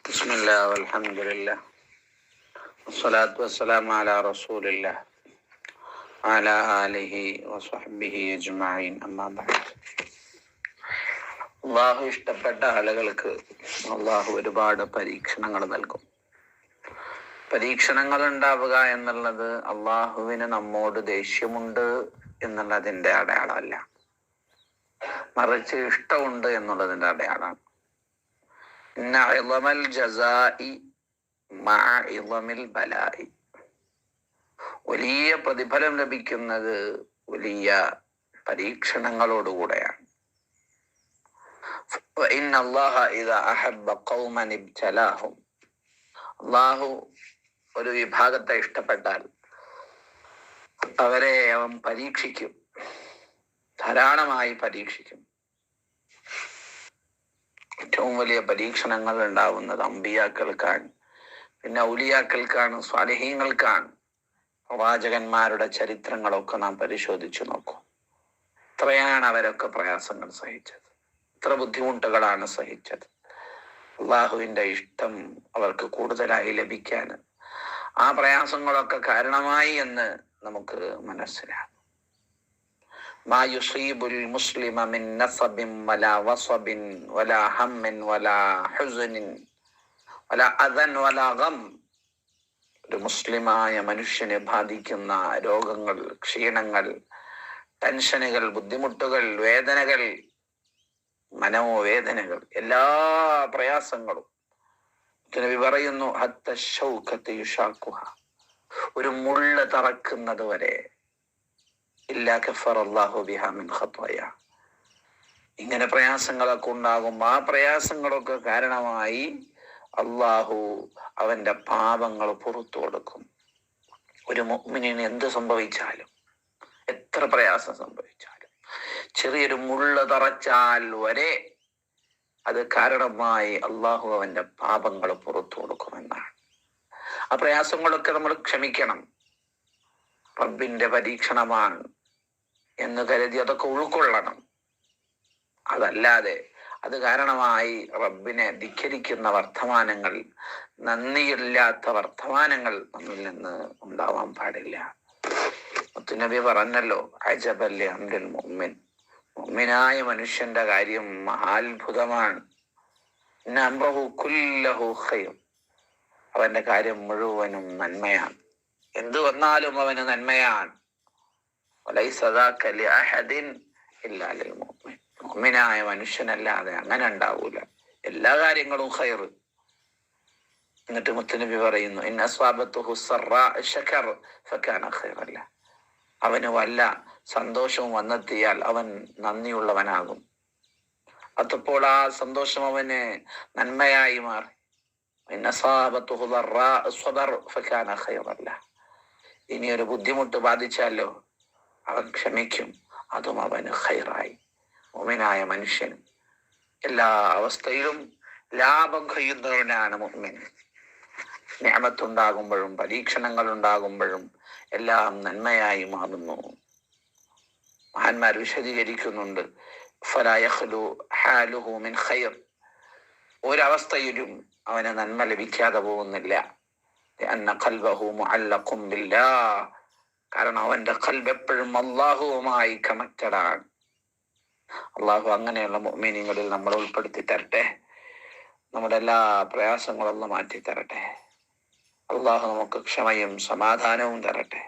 ബിസ്മില്ലാ വൽഹംദുലില്ലാ വസ്സലാത്തു വസ്സലാമു അലാ റസൂലില്ലാ വഅലാ ആലിഹി വസ്വഹ്ബിഹി അജ്മഈൻ അമ്മാ ബഅദ്. അള്ളാഹു ഇഷ്ടപ്പെട്ട ആളുകൾക്ക് അള്ളാഹു ഒരുപാട് പരീക്ഷണങ്ങൾ നൽകും. പരീക്ഷണങ്ങൾ ഉണ്ടാവുക എന്നുള്ളത് അള്ളാഹുവിന് നമ്മോട് ദേഷ്യമുണ്ട് എന്നുള്ളതിൻ്റെ അടയാളമല്ല, മറിച്ച് ഇഷ്ടമുണ്ട് എന്നുള്ളതിൻ്റെ അടയാളമാണ്. ഇന്ന ഇളമൽ ജസാഇ മഅ ഇളമിൽ ബലാഇ. വലിയ പ്രതിഫലം ലഭിക്കുന്നത് വലിയ പരീക്ഷണങ്ങളോടുകൂടെയാണ്. ഇന്ന അല്ലാഹ ഇദാ അഹബ്ബ ഖൗമൻ ഇബ്തലാഹും. അല്ലാഹു ഒരു വിഭാഗത്തെ ഇഷ്ടപ്പെട്ടാൽ അവരെ അവൻ പരീക്ഷിക്കും, ധാരാളമായി പരീക്ഷിക്കും. ഏറ്റവും വലിയ പരീക്ഷണങ്ങൾ ഉണ്ടാവുന്നത് അമ്പിയാക്കൾക്കാണ്, പിന്നെ ഔലിയാക്കൾക്കാണ്, സ്വാലിഹീങ്ങൾക്കാണ്. പ്രവാചകന്മാരുടെ ചരിത്രങ്ങളൊക്കെ നാം പരിശോധിച്ചു നോക്കും. എത്രയാണ് അവരൊക്കെ പ്രയാസങ്ങൾ സഹിച്ചത്, എത്ര ബുദ്ധിമുട്ടുകളാണ് സഹിച്ചത്. അള്ളാഹുവിൻ്റെ ഇഷ്ടം അവർക്ക് കൂടുതലായി ലഭിക്കാൻ ആ പ്രയാസങ്ങളൊക്കെ കാരണമായി എന്ന് നമുക്ക് മനസ്സിലാകും. മാ യുസീബുൽ മുസ്ലിമ മിൻ നസബിൻ വലാ വസബിൻ വലാ ഹമ്മിൻ വലാ ഹുസ്നിൻ വലാ അദൻ വലാ ഗം. ഒരു മുസ്ലിമായ മനുഷ്യനെ ബാധിക്കുന്ന രോഗങ്ങൾ, ക്ഷീണങ്ങൾ, ടെൻഷനുകൾ, ബുദ്ധിമുട്ടുകൾ, വേദനകൾ, മനോവേദനകൾ, എല്ലാ പ്രയാസങ്ങളും നബി പറയുന്നു ഹത്ത ശൗകത യുഷാഖുഹ. ഒരു മുള്ള് തറക്കുന്നത് വരെ ഇല്ലാ കഫറല്ലാഹു ബിഹാ മിൻ ഖത്വയ. ഇങ്ങനെ പ്രയാസങ്ങളൊക്കെ ഉണ്ടാകും. ആ പ്രയാസങ്ങളൊക്കെ കാരണമായി അള്ളാഹു അവന്റെ പാപങ്ങൾ പുറത്തു കൊടുക്കും. ഒരു മുഅ്മിനിന് എന്ത് സംഭവിച്ചാലും, എത്ര പ്രയാസം സംഭവിച്ചാലും, ചെറിയൊരു മുള്ള് തറച്ചാൽ വരെ അത് കാരണമായി അള്ളാഹു അവന്റെ പാപങ്ങൾ പുറത്തു കൊടുക്കുമെന്നാണ്. ആ പ്രയാസങ്ങളൊക്കെ നമ്മൾ ക്ഷമിക്കണം. റബ്ബിന്റെ പരീക്ഷണമാണ് എന്ന് കരുതി അതൊക്കെ ഉൾക്കൊള്ളണം. അതല്ലാതെ അത് കാരണമായി റബ്ബിനെ ധിക്കരിക്കുന്ന വർത്തമാനങ്ങൾ, നന്ദിയില്ലാത്ത വർത്തമാനങ്ങൾ നമ്മിൽ നിന്ന് ഉണ്ടാവാൻ പാടില്ല. മുത്തുനബി പറഞ്ഞല്ലോ, അജബൽ അംരിൽ മുഅ്മിൻ. മുഅ്മിനായ മനുഷ്യന്റെ കാര്യം മഹാത്ഭുതമാണ്. ഇന്ന അംറഹു കുല്ലഹു ഖൈർ. അവന്റെ കാര്യം മുഴുവനും നന്മയാണ്. എന്തു വന്നാലും അവന് നന്മയാണ്. വലൈസ ദാക ലിഅഹദിൻ ഇല്ലാ ലിൽ മുഅ്മിൻ. മുഅ്മിനായ മനുഷ്യനല്ലാതെ അങ്ങനെ ഉണ്ടാവൂല. എല്ലാ കാര്യങ്ങളും ഖൈർ. എന്നിട്ട് മുത്തുനബി പറയുന്നു, ഇൻ അസ്വാബത്തുഹു സറാ ശകർ ഫകാന ഖൈറൻ ലഹു. അവന് വല്ല സന്തോഷവും വന്നെത്തിയാൽ അവൻ നന്ദിയുള്ളവനാകും. അതപ്പോൾ ആ സന്തോഷം അവന് നന്മയായി മാറി. ഇൻ അസ്വാബത്തുഹു ദറാ സ്വബർ ഫകാന ഖൈറൻ ലഹു. ഇനി ഒരു ബുദ്ധിമുട്ട് ബാധിച്ചാലോ അവൻ ക്ഷമിക്കും, അതും അവന് ഖൈറായി. മുഅ്മിനായ മനുഷ്യൻ എല്ലാ അവസ്ഥയിലും ലാഭം കഴിയുന്നവനാണ് മുഅ്മിൻ. നിഅമത്തുണ്ടാകുമ്പോഴും പരീക്ഷണങ്ങൾ ഉണ്ടാകുമ്പോഴും എല്ലാം നന്മയായി മാറുന്നു. മഹാന്മാർ വിശദീകരിക്കുന്നുണ്ട്, ഫലാ യഖ്ലു ഹാലുഹു മിൻ ഖൈർ. ഒരവസ്ഥയിലും അവന് നന്മ ലഭിക്കാതെ പോകുന്നില്ല. ലഅന്ന ഖൽബഹു മുഅല്ലഖും ബില്ലാഹ്. കാരണം അവന്റെ ഖൽബ് എപ്പോഴും അല്ലാഹുവുമായി കണക്റ്റഡ് ആണ്. അള്ളാഹു അങ്ങനെയുള്ള മുഅ്മിനീങ്ങളിൽ നമ്മൾ ഉൾപ്പെടുത്തി തരട്ടെ. നമ്മുടെ എല്ലാ പ്രയാസങ്ങളും മാറ്റി തരട്ടെ. അള്ളാഹു നമുക്ക് ക്ഷമയും സമാധാനവും തരട്ടെ.